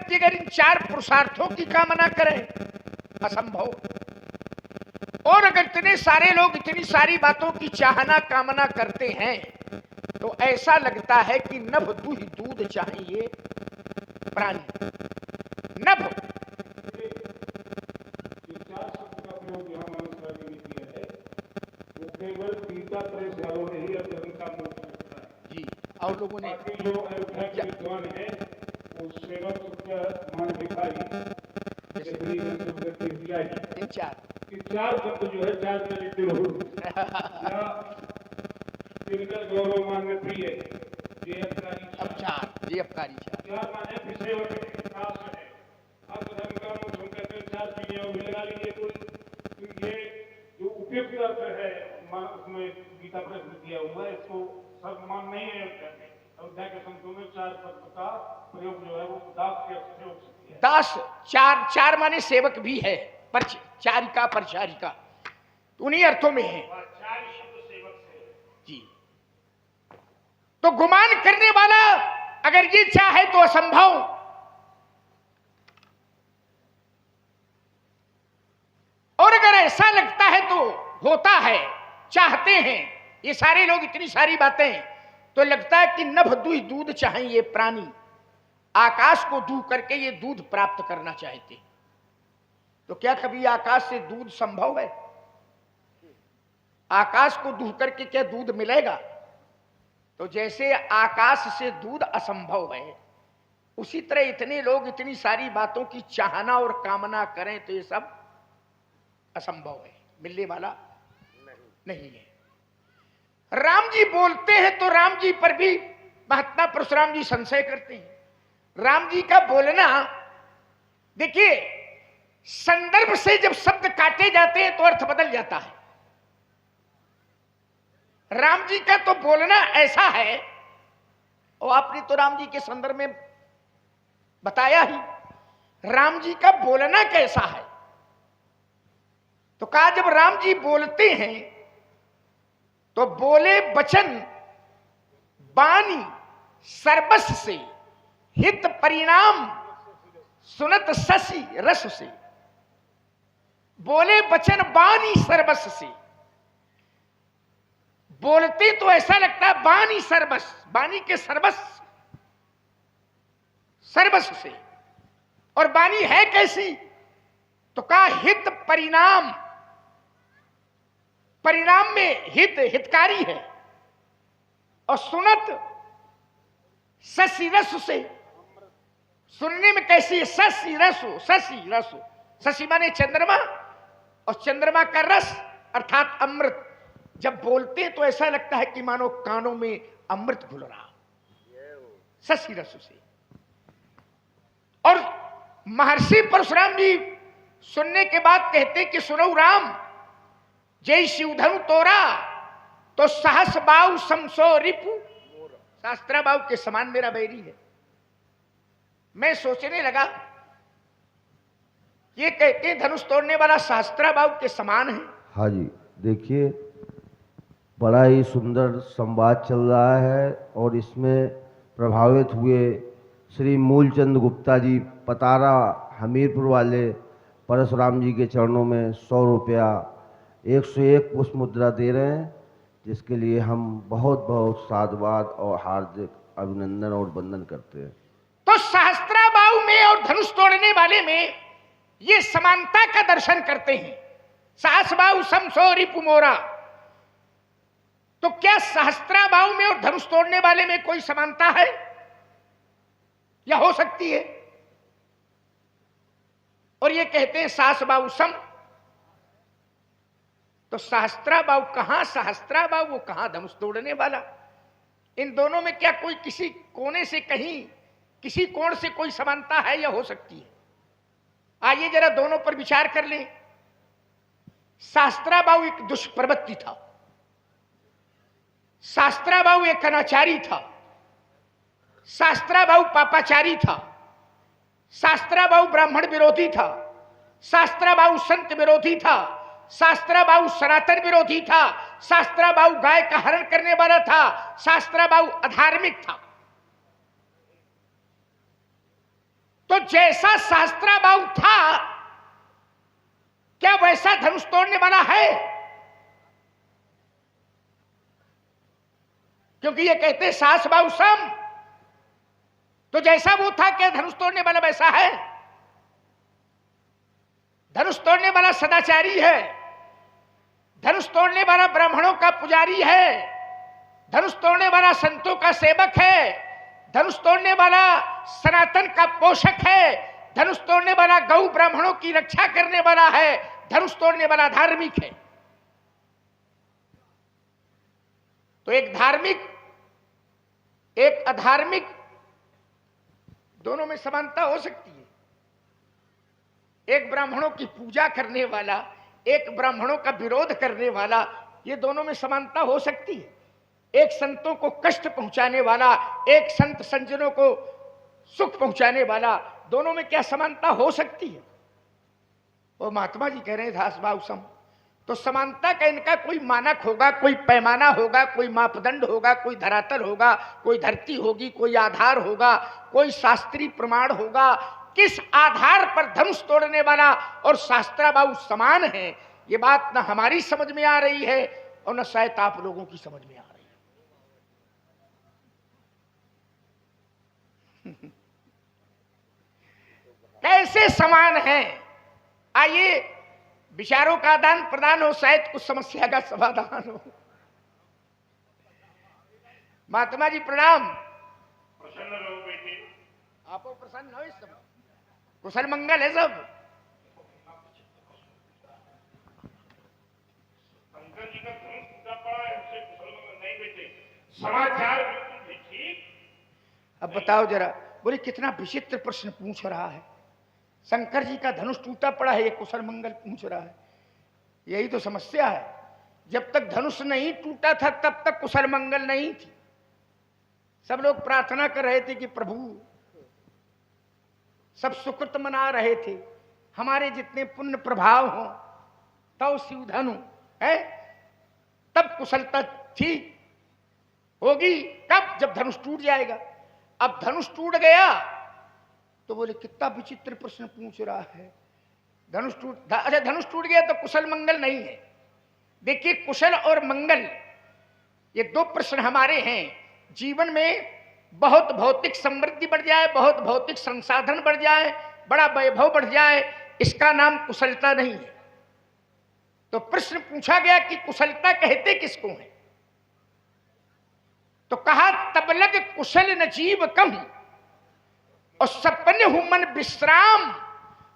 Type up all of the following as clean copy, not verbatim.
व्यक्ति अगर इन चार पुरुषार्थों की कामना करे, असंभव। और अगर इतने सारे लोग इतनी सारी बातों की चाहना कामना करते हैं तो ऐसा लगता है कि नभ दूध दूध चाहिए प्राणी। नभ केवल गीता प्रेस वालों ने ही अध्ययन का मुक्त करता है जी, और लोगों ने जो अयोध्या के विद्वान है वो सेवक का मान भिखारी इन चार चार शब्द जो है चार में लिखे हो या जिनका गौरव मान्य प्रिय ये अपकारी अब चार, ये अपकारी चार माने विषय और विकास है। अब धर्म का मुक्त हम कहते हैं चार चीजें और भी लगा लीजिए कोई, ये जो उपयुक्त अर्थ है उसमें गीता प्रेस में दिया हुआ है, इसको सब मान नहीं है। अयोध्या के संतों में चार शब्द का प्रयोग जो है वो दास के अर्थ से हो सकती है। दास चार, चार माने सेवक भी है, चारिका परिचारिका उन्हीं अर्थों में है चार शब्द सेवक से जी। तो गुमान करने वाला अगर ये चाहे तो असंभव, और अगर ऐसा लगता है तो होता है। चाहते हैं ये सारे लोग इतनी सारी बातें, तो लगता है कि नभ दूध दूध चाहिए प्राणी, आकाश को दूह करके ये दूध प्राप्त करना चाहते। तो क्या कभी आकाश से दूध संभव है? आकाश को दूह करके क्या दूध मिलेगा? तो जैसे आकाश से दूध असंभव है, उसी तरह इतने लोग इतनी सारी बातों की चाहना और कामना करें तो ये सब असंभव है, मिलने वाला नहीं है। राम जी बोलते हैं तो राम जी पर भी महात्मा परशुराम जी संशय करते हैं। राम जी का बोलना, देखिए संदर्भ से जब शब्द काटे जाते हैं तो अर्थ बदल जाता है। राम जी का तो बोलना ऐसा है, और आपने तो राम जी के संदर्भ में बताया ही, राम जी का बोलना कैसा है। तो कहा जब राम जी बोलते हैं तो बोले वचन बानी सर्वस से, हित परिणाम सुनत शशि रस से। बोले वचन बानी सर्वस से, बोलते तो ऐसा लगता है बानी सर्वस, बानी के सर्वस, सर्वस से। और बानी है कैसी? तो कहा हित परिणाम, परिणाम में हित हितकारी है। और सुनत शशि रस से, सुनने में कैसी है? शशि रसो, शशि रसो, शशि माने चंद्रमा, और चंद्रमा का रस अर्थात अमृत। जब बोलते हैं तो ऐसा लगता है कि मानो कानों में अमृत घुल रहा, शशि रस से। और महर्षि परशुराम जी सुनने के बाद कहते कि सुनो राम, जय शिवधनु तोरा तो सहस बाऊ समसो रिपु, शास्त्रा बाऊ के समान मेरा बैरी है। मैं सोचने लगा, ये कहते धनुष तोड़ने वाला शास्त्रा बाऊ के समान है। हाँ जी, देखिए बड़ा ही सुंदर संवाद चल रहा है, और इसमें प्रभावित हुए श्री मूलचंद गुप्ता जी पतारा हमीरपुर वाले परशुराम जी के चरणों में 100 रुपया 101 पुष्प मुद्रा दे रहे हैं, जिसके लिए हम बहुत बहुत साधुवाद और हार्दिक अभिनंदन और वंदन करते हैं। तो सहस्त्रा बाहु में और धनुष तोड़ने वाले में ये समानता का दर्शन करते हैं। सहस बाहु समसो रिपु मोरा, तो क्या सहस्त्रा बाहु में और धनुष तोड़ने वाले में कोई समानता है या हो सकती है? और ये कहते हैं सास बाहु सम, तो सहस्त्रा बाहु कहां सहस्त्रा बाहु, वो कहां धनुष तोड़ने वाला? इन दोनों में क्या कोई किसी कोने से कहीं किसी कोण से कोई समानता है या हो सकती है? आइए जरा दोनों पर विचार कर लें। सहस्त्रा बाहु एक दुष्प्रवृत्ति था, सहस्त्रा बाहु एक अनाचारी था, सहस्त्रा बाहु पापाचारी था, सहस्त्रा बाहु ब्राह्मण विरोधी था, सहस्त्रा बाहु संत विरोधी था, सहस्त्रा बाहु सनातन विरोधी था, सहस्त्रा बाहु गाय का हरण करने वाला था, सहस्त्रा बाहु अधार्मिक था। तो जैसा शास्त्राबाहु था, क्या वैसा धनुष तोड़ने वाला है? क्योंकि ये कहते सास बाहु सम, तो जैसा वो था, क्या धनुष तोड़ने वाला वैसा है? धनुष तोड़ने वाला सदाचारी है, धनुष तोड़ने वाला ब्राह्मणों का पुजारी है, धनुष तोड़ने वाला संतों का सेवक है, धनुष तोड़ने वाला सनातन का पोषक है, धनुष तोड़ने वाला गौ ब्राह्मणों की रक्षा करने वाला है, धनुष तोड़ने वाला धार्मिक है। तो एक धार्मिक एक अधार्मिक, दोनों में समानता हो सकती है। एक ब्राह्मणों की पूजा करने वाला, एक ब्राह्मणों का विरोध करने वाला, ये दोनों में समानता हो सकती है। एक संतों को कष्ट पहुंचाने वाला, एक संत संजनों को सुख पहुंचाने वाला, दोनों में क्या समानता हो सकती है? वो महात्मा जी कह रहे हैं धास भाव सम, तो समानता का इनका कोई मानक होगा, कोई पैमाना होगा, कोई मापदंड होगा, कोई धरातल होगा, कोई धरती होगी, कोई आधार होगा, कोई शास्त्रीय प्रमाण होगा। किस आधार पर धनुष तोड़ने वाला और शास्त्राबाहु समान है, ये बात न हमारी समझ में आ रही है और न शायद आप लोगों की समझ में आ रही है। कैसे समान है? आइए विचारों का आदान प्रदान हो, शायद कुछ समस्या का समाधान हो। महात्मा जी प्रणाम। प्रसन्न रहो बेटे। आपको प्रसन्न हो? इस समय कुशल मंगल है सब? शंकर जी का धनुष टूटा पड़ा है, उससे कुशल मंगल नहीं बेटे, समाचार बिल्कुल भी ठीक। अब बताओ जरा, बोले कितना विचित्र प्रश्न पूछ रहा है। शंकर जी का धनुष टूटा पड़ा है, ये कुशल मंगल पूछ रहा है। यही तो समस्या है। जब तक धनुष नहीं टूटा था तब तक कुशल मंगल नहीं थी। सब लोग प्रार्थना कर रहे थे कि प्रभु, सब सुकृत मना रहे थे, हमारे जितने पुण्य प्रभाव हों तब शिव धनु है, तब कुशलता थी होगी। कब? जब धनुष टूट जाएगा। अब धनुष टूट गया तो बोले कितना विचित्र प्रश्न पूछ रहा है। अच्छा धनुष टूट गया तो कुशल मंगल नहीं है। देखिए, कुशल और मंगल ये दो प्रश्न हमारे हैं। जीवन में बहुत भौतिक समृद्धि बढ़ जाए, बहुत भौतिक संसाधन बढ़ जाए, बड़ा वैभव बढ़ जाए, इसका नाम कुशलता नहीं है। तो प्रश्न पूछा गया कि कुशलता कहते किसको है? तो कहा तबलग कुशल न जीव कम और सपन हूं मन विश्राम,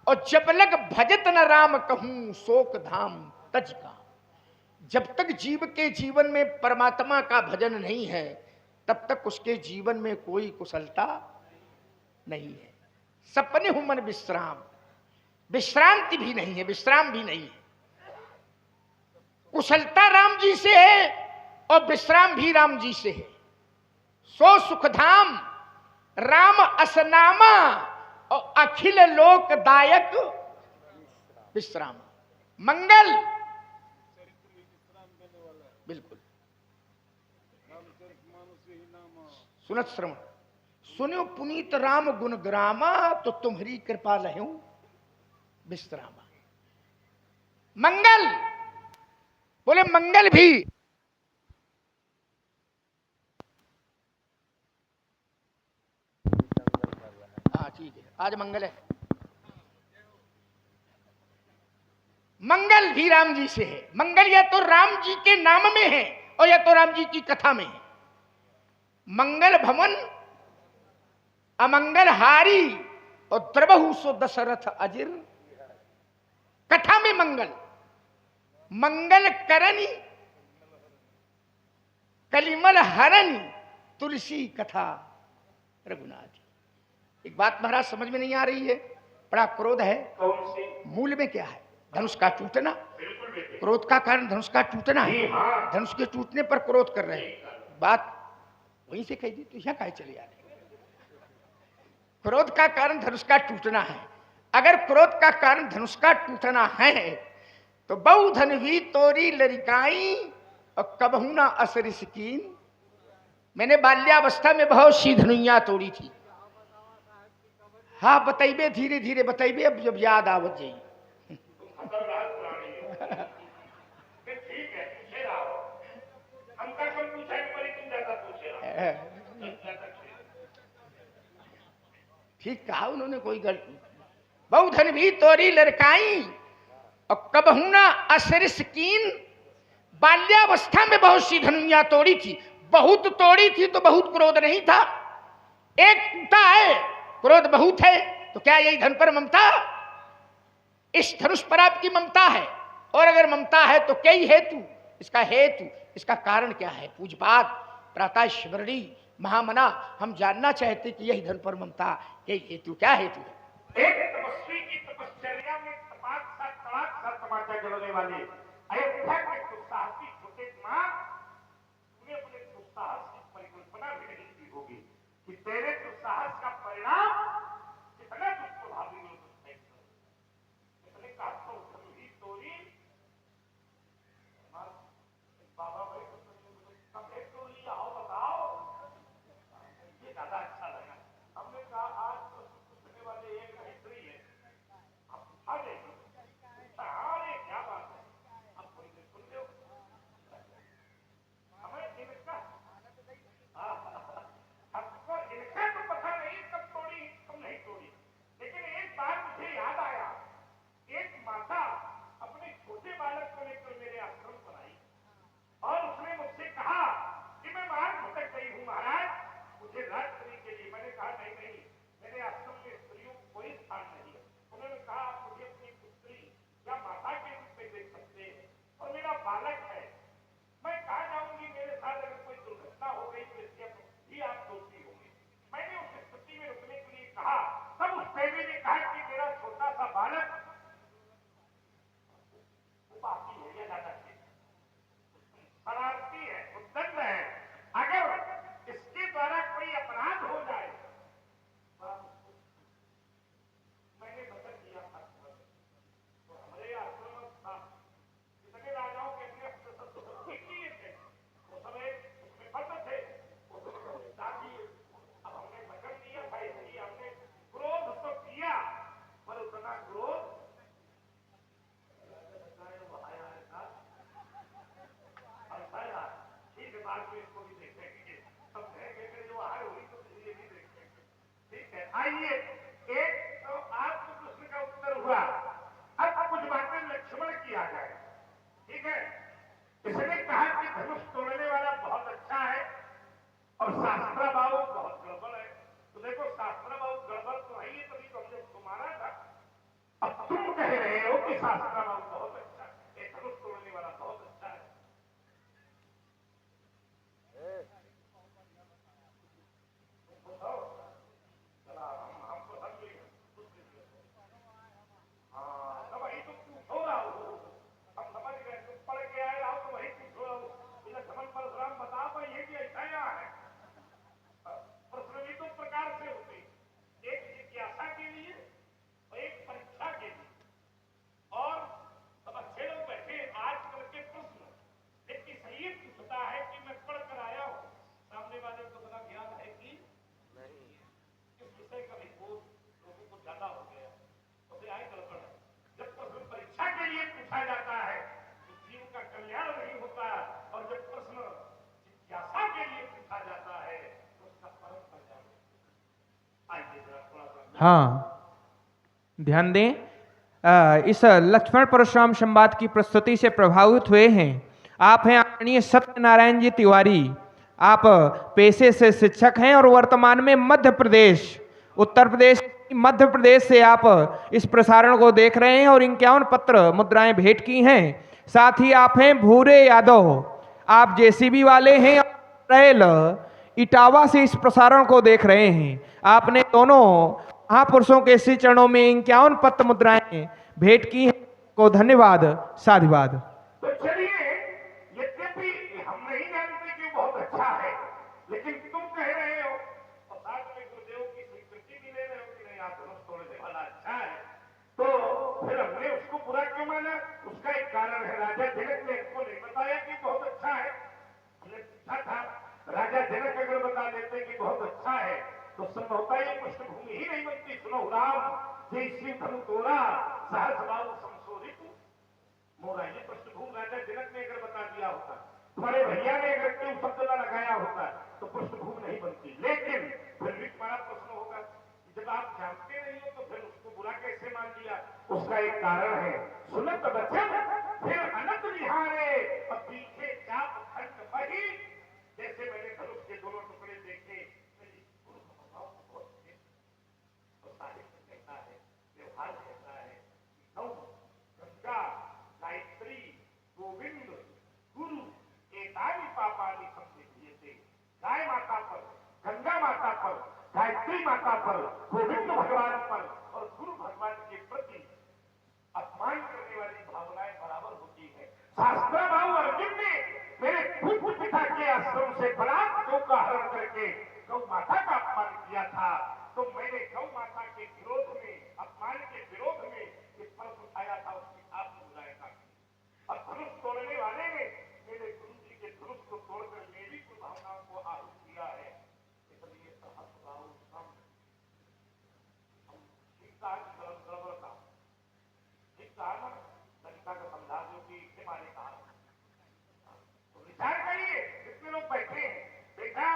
और जब लग भजत न राम कहूं शोक धाम तज का। जब तक जीव के जीवन में परमात्मा का भजन नहीं है तब तक उसके जीवन में कोई कुशलता नहीं है। सपने हूं मन विश्राम, विश्रांति भी नहीं है, विश्राम भी नहीं है। कुशलता राम जी से है और विश्राम भी राम जी से है। सो सुखधाम राम असनामा और अखिल लोकदायक विश्राम। मंगल बिल्कुल सुनत श्रवण सुनो पुनीत राम गुण ग्रामा, तो तुम्हारी कृपा लहूं विश्रामा। मंगल बोले मंगल भी ठीक है, आज मंगल है। मंगल भी राम जी से है। मंगल या तो राम जी के नाम में है और या तो राम जी की कथा में है। मंगल भवन अमंगल हारी और द्रवहु सो दशरथ अजिर। कथा में मंगल, मंगल करनी कलिमल हरनी तुलसी कथा रघुनाथ। एक बात महाराज समझ में नहीं आ रही है, बड़ा क्रोध है। कौन सी? मूल में क्या है? धनुष का टूटना। बिल्कुल बेटे। क्रोध का कारण धनुष का टूटना है। हाँ। धनुष के टूटने पर क्रोध कर रहे हैं। बात वहीं से कह दी तो यहाँ काहे चले आ रहे? क्रोध का कारण धनुष का टूटना है। अगर क्रोध का कारण धनुष का टूटना है तो बहु धनवी तोरी लरिकाई और कबहू ना असर सिकीन। मैंने बाल्यावस्था में बहुत सी धनुइयां तोड़ी थी। हाँ बताइबे, धीरे धीरे बताइबे, अब जब याद आवत जाई। खतरनाक प्राणी है। कि ठीक है, पूछे रहो। हमका कम पूछा कि बड़ी तुम ज्यादा पूछे रहो। ठीक कहा उन्होंने, कोई गलती। बहुधन भी तोरी लड़काई और कबहू ना असरिस कीन। बाल्यावस्था में बहुत सी धनुइयां तोड़ी थी, बहुत तोड़ी थी तो बहुत क्रोध नहीं था। एक टूटा है, क्रोध बहुत है, तो क्या यही धन पर ममता? इस धनुष पर आपकी ममता है, और अगर ममता है तो क्या हेतु? इसका हेतु, इसका कारण क्या है? पूजपात, प्रातः स्मरणी, महामना, हम जानना चाहते कि यही धन पर ममता, यही हेतु, क्या हेतु है? एक तपस्वी की तपश्चर्या में तपाक सा तड़ाक सा तमाचा जलने वाले अयोध्या के दुस्साहसी छोटे मां, तूने अपने दुस्साहस की परिकल्पना भी नहीं की होगी कि तेरे दुस्साहस का परिणाम कितना दुष्प्रभावी हो सकता है। इसने कहा तो ही तोरी बाबा भाई कब एक तो लिया आओ बताओ, ये ज्यादा अच्छा लगा। हमने कहा आज तो पूछने वाले एक हिस्ट्री है, आप उठा देंगे। अरे क्या बात है, आप कोई नहीं सुन लो हमें इनका, हमको इनका तो पता नहीं कब तोड़ी कब नहीं तोड़ी, लेकिन एक बार मुझे याद आया, एक माता अपने छोटे बालक को लेकर मेरे आश्रम पर आई और उसने मुझसे कहा कि मैं मार भटक गई हूं महाराज, मुझे रात्रि के लिए। मैंने कहा नहीं नहीं, मेरे आश्रम में स्त्रियों को कोई स्थान नहीं है। उन्होंने कहा आप मुझे अपनी पुत्री या माता के रूप में देख सकते हैं, और मेरा बालक है, मैं कहा जाऊंगी, मेरे साथ अगर कोई दुर्घटना हो गई तो इसके भी आप दोषी होंगे। मैंने उस स्थिति में रुकने के लिए कहा, तब उस देवी ने कहा कि मेरा छोटा सा बालक बाकी है या ज्यादा शरारती है, उद्दंड है, अगर इसके द्वारा कोई अपराध हो जाए, मैंने वचन दिया था तो हमारे आश्रम था, कितने राजाओं के अपने किए थे, वो सब उसमें बंद थे ताकि, अब हमने वचन दिया था इसलिए हमने क्रोध तो किया, पर उतना क्रोध ठीक है, बाद में इसको भी देखेंगे, सब देखेंगे जो हार हुई तो ये भी देखेंगे। ठीक है, आइए, एक तो आपको प्रश्न का उत्तर हुआ, अब कुछ बातें लक्ष्मण की आ जाए। ठीक है, इसने कहा कि धनुष तोड़ने वाला बहुत अच्छा है और शास्त्रा बाबू बहुत गड़बड़ है। तो देखो शास्त्रा बाबू गड़बड़ तो है ही, तभी तो हमने उसको मारा था। अब तुम कह रहे हो कि शास्त्रा बाबू बहुत अच्छा है, एक धनुष तोड़ने वाला बहुत अच्छा है। हाँ, ध्यान दें, इस लक्ष्मण परशुराम संवाद की प्रस्तुति से प्रभावित हुए हैं। आप हैं आदरणीय सत्यनारायण जी तिवारी। आप पेशे से शिक्षक हैं और वर्तमान में मध्य प्रदेश, उत्तर प्रदेश, मध्य प्रदेश से आप इस प्रसारण को देख रहे हैं और 51 पत्र मुद्राएं भेंट की हैं। साथ ही आप हैं भूरे यादव, आप जेसीबी वाले हैं, रेल इटावा से इस प्रसारण को देख रहे हैं। आपने दोनों महापुरुषों के श्री चरणों में 51 पत्र मुद्राएं भेंट की हैं। को धन्यवाद, साधुवाद। तो चलिए, यद्यपि हम नहीं जानते कि बहुत अच्छा है, लेकिन तुम कह रहे हो और साथ में गुरुदेव की स्वीकृति भी ले रहे हो कि नहीं आप धनुष तोड़ने वाला अच्छा है, तो फिर हमने उसको बुरा क्यों माना? उसका एक कारण है, राजा जनक ने इसको नहीं बताया कि बहुत अच्छा है। हमने पूछा था, राजा जनक अगर बता देते कि बहुत अच्छा है तो संभवतः ये पृष्ठभूमि ही नहीं बनती। सुनो राम जय श्री धनु तोरा सहस बाबू संशोधित मोरा, ये पृष्ठभूमि राजा जनक ने अगर बता दिया होता, तुम्हारे भैया ने अगर क्यों शब्द न लगाया होता तो पृष्ठभूमि नहीं बनती। लेकिन फिर भी तुम्हारा प्रश्न होगा कि जब आप जानते नहीं हो तो फिर उसको बुरा कैसे मान लिया? उसका एक कारण है, सुनत बचन फिर अनंत निहारे और पीछे चाप खंड वही। जैसे मैंने धनुष के दोनों टुकड़े देखे, तो साहित्य कहता है, व्यवहार कहता है, गंगा गायत्री गोविंद गुरु एतानि पापानि संसिद्धियते। गाय माता पर, गंगा माता पर, गायत्री माता पर, गोविंद भगवान पर और गुरु भगवान के प्रति अपमान करने वाली भावनाएं बराबर होती है। शास्त्र भाव अर्जुन ने मेरे पूज्य पिता के आश्रम से बलात्कारों का हरण करके गौ माता का अपमान किया था, तो मैंने गौ माता के विरोध में, अपमान के विरोध में एक पर्व उठाया था, उसकी आप बुराई का। और धनुष तोड़ने वाले ने मेरे गुरु जी के धनुष को तोड़कर मेरी कुछ भावनाओं को आहत किया है। इसलिए सहस भाव हम शिक्षा की सरलता शिक्षा ललिता का समझा जो कि हिमालय कहा। तो विचार करिए, कितने लोग बैठे हैं, बेटा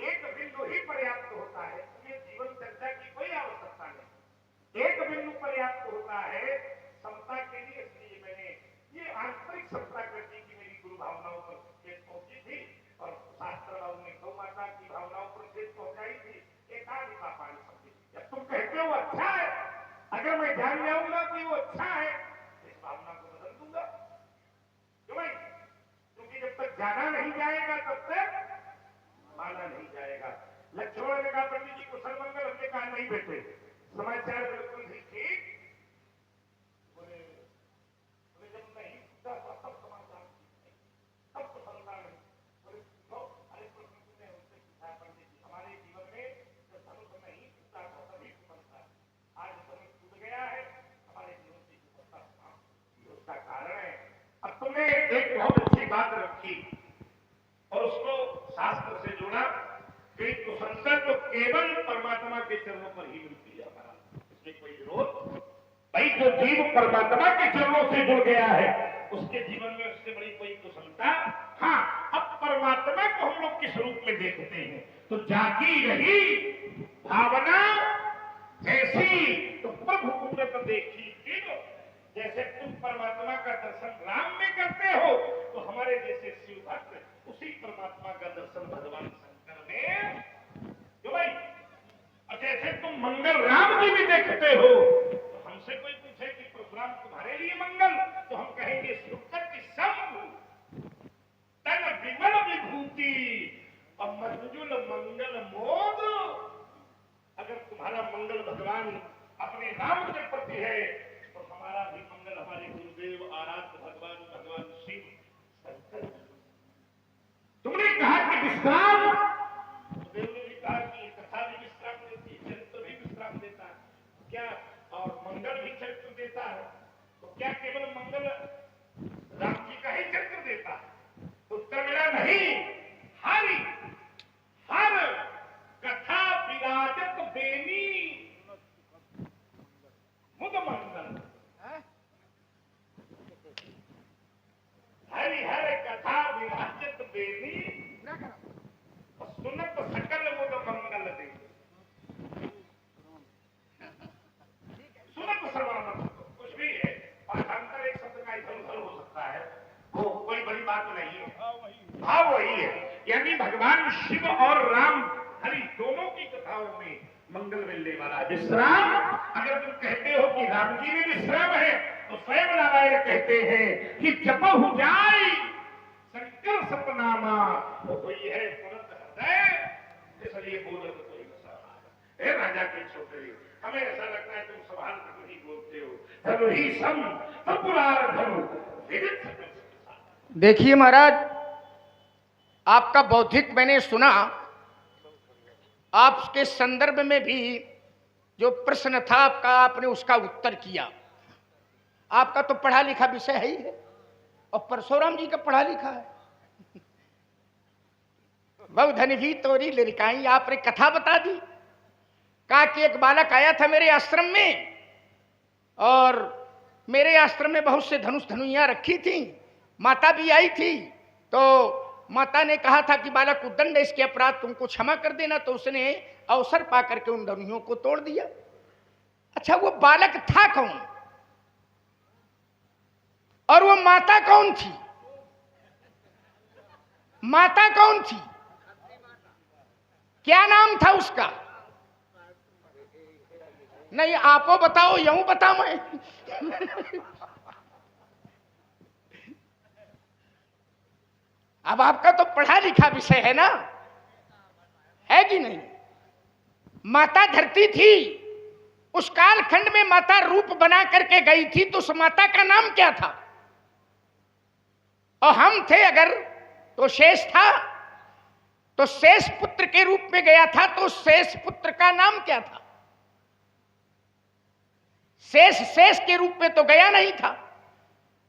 एक बिंदु ही पर्याप्त होता है, इसलिए जीवन चर्चा की कोई आवश्यकता नहीं। एक बिंदु पर्याप्त होता है समता के लिए। इसलिए मैंने ये आंतरिक समता करने की मेरी गुरु भावनाओं पर ठेस पहुंची थी और शास्त्र बाबू ने गौ माता की भावनाओं पर ठेस पहुंचाई थी। एकादि पापानि समझी। जब तुम कहते हो अच्छा है, अगर मैं ध्यान जाऊंगा कि वो अच्छा है, इस भावना को बदल दूंगा। क्यों भाई? क्योंकि जब तक जाना नहीं जाएगा तब तक माना नहीं जाएगा। लक्ष्मण ने कहा पंडित जी कुशल मंगल, हमने कहा नहीं बेटे समाचार बिल्कुल ही ठीक। बोले जब नहीं तब समाचार तब कुशलता नहीं। बोले अरे प्रश्न तुमने उनसे पूछा पंडित जी, हमारे जीवन में जब धनुष नहीं टूटा था तभी कुशलता, आज धनुष टूट गया है, हमारे जीवन की कुशलता उसका कारण है। अब तुमने एक बहुत अच्छी बात रखी और उसको शास्त्र से जोड़ा कि कुशलता तो केवल परमात्मा के चरणों पर ही मिलती है। हमारा इसमें कोई विरोध भाई, जो जीव परमात्मा के चरणों से जुड़ गया है उसके जीवन में उससे बड़ी कोई कुशलता। हाँ, अब परमात्मा को हम लोग किस रूप में देखते हैं, तो जागी रही भावना जैसी तो प्रभु मूरत देखी फिर। जैसे तुम परमात्मा का दर्शन राम में करते हो तो हमारे जैसे शिव भक्त उसी परमात्मा का दर्शन भगवान शंकर में। क्यों भाई? और जैसे तुम मंगल राम जी भी देखते हो तो हमसे कोई पूछे कि परशुराम तुम्हारे लिए मंगल, तो हम कहेंगे सुकृत सम तन विमल विभूति और मंजुल मंगल मोद। अगर तुम्हारा मंगल भगवान अपने राम के प्रति है तो हमारा भी मंगल हमारे गुरुदेव आराध्य भगवान भगवान शिव शंकर। तुमने कहा कि विश्राम, गुरुदेव ने भी कहा कि कथा भी विश्राम देती है, चरित्र भी विश्राम देता है क्या, और मंगल भी चरित्र देता है। तो क्या केवल मंगल राम जी का ही चरित्र देता है? उत्तर मिला नहीं। हर कथा विराजत बेनी मुद मंगल। हर कथा विराजत बेनी सुनत सकल मुद मंगल दे। सुनत सर्वानंद कुछ भी है, पाठांतर एक शब्द का इधर उधर हो सकता है, वो कोई बड़ी बात नहीं है। भाव वही है, यानी भगवान शिव और राम हरि दोनों की कथाओं में मंगल मिलने वाला विश्राम। अगर तुम कहते हो कि राम जी में विश्राम है तो स्वयं नारायण कहते हैं कि जपहु जाय शंकर सतनामा, तो कोई है तुरंत हृदय, इसलिए बोलत कोई नशा। राजा के छोटे, हमें ऐसा लगता है तुम सवाल कर नहीं बोलते हो। धनु ही सम तपुरार धनु विदित सकल। देखिए महाराज, आपका बौद्धिक मैंने सुना, आपके संदर्भ में भी जो प्रश्न था आपका, आपने उसका उत्तर किया। आपका तो पढ़ा लिखा विषय है ही है, और परशुराम जी का पढ़ा लिखा है। बहु धन भी तोरी लड़काई, आपने कथा बता दी कहा कि एक बालक आया था मेरे आश्रम में और मेरे आश्रम में बहुत से धनुष धनुइयां रखी थी, माता भी आई थी। तो माता ने कहा था कि बालक उद्दंड है, इसके अपराध तुमको क्षमा कर देना। तो उसने अवसर पा करके उन धनुइयों को तोड़ दिया। अच्छा, वो बालक था कौन और वो माता कौन थी? माता कौन थी? क्या नाम था उसका? नहीं, आपो बताओ, यूं बता मैं। अब आपका तो पढ़ा लिखा विषय है ना, है कि नहीं? माता धरती थी, उस कालखंड में माता रूप बना करके गई थी, तो उस माता का नाम क्या था? और हम थे अगर तो शेष था, तो शेष पुत्र के रूप में गया था, तो शेष पुत्र का नाम क्या था? शेष शेष के रूप में तो गया नहीं था,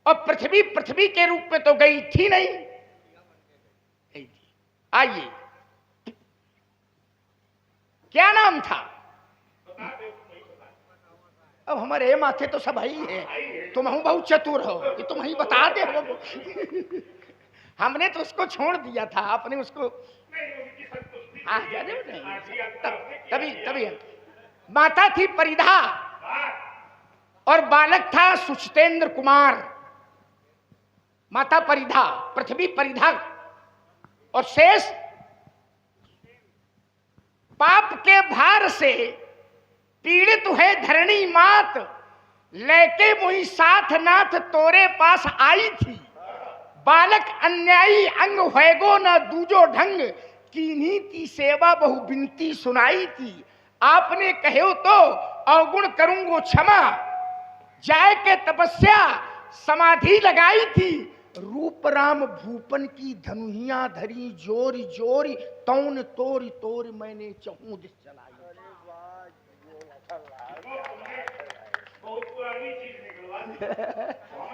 और पृथ्वी पृथ्वी के रूप में तो गई थी नहीं। आइए, क्या नाम था? अब हमारे माथे तो सब ही है, तुम हम बहुत चतुर हो, कि तुम ही बता दे हो। हमने तो उसको छोड़ दिया था, आपने उसको तभी तभी माता थी परिधा और बालक था सुचतेंद्र कुमार। माता परिधा, पृथ्वी परिधा, और शेष पाप के भार से पीड़ित है धरणी मात, लेके मुही साथ नाथ तोरे पास आई थी। बालक अन्यायी अंग होएगो न दूजो ढंग, कीन्ही की सेवा बहु बिनती सुनाई थी। आपने कहो तो अवगुण करूंगो क्षमा, जाय के तपस्या समाधि लगाई थी। रूप राम भूपन की धनुहियां धरी जोरी जोरी, तौन तोरी तोर मैंने चहूं दिस चलाई। बहुत पुरानी चीज निकलवा दी।